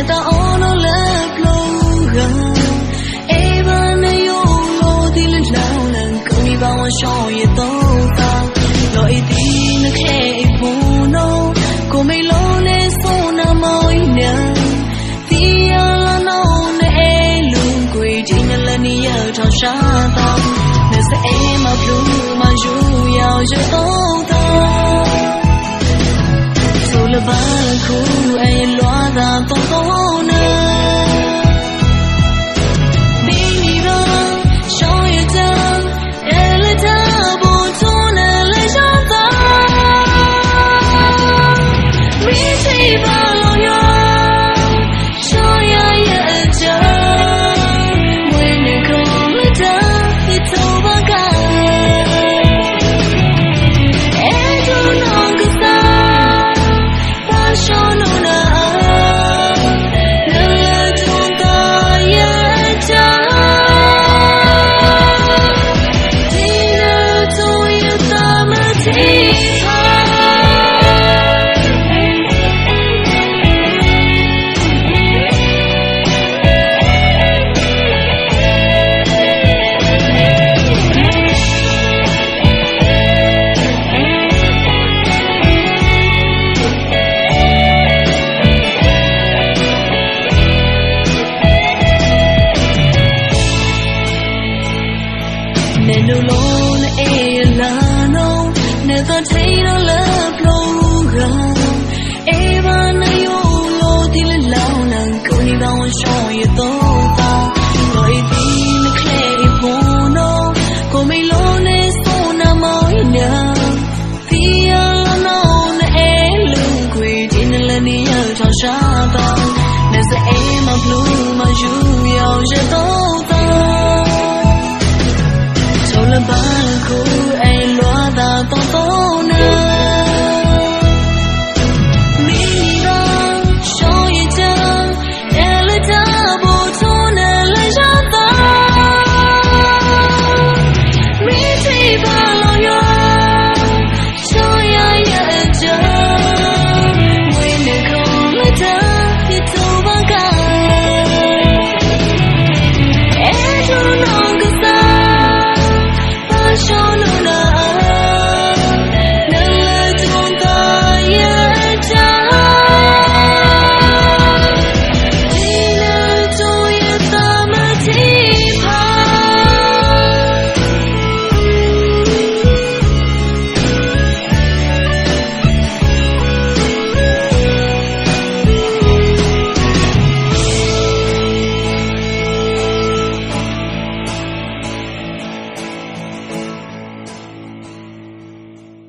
nè ta ô nó lấp lâu gần eva này yo lo thì lên lao lần câu đi bao cho ye tao ta lỗi thì nó khẽ phù nô cô mấy lâu nè số na môi nè thì là nô nè luôn quỳ chỉ nhận là ni ở trong sa ta nè sẽ em mà blue mà du yao cho tao ta dù là ba khu ai loa ra tao tao nè nè lâu nè e là nô nè ta thấy nó lấp lâu gần eva này yo lo thì lên lao lần câu đi bao cho ye tao ta lỗi thì nó khẽ phù nô cô mấy lâu nè số na môi nè thì là nô nè lưng quỳ thì nên là ni ở trong sa ta nè sẽ em mà blue mà du yao cho tao ta là ba khu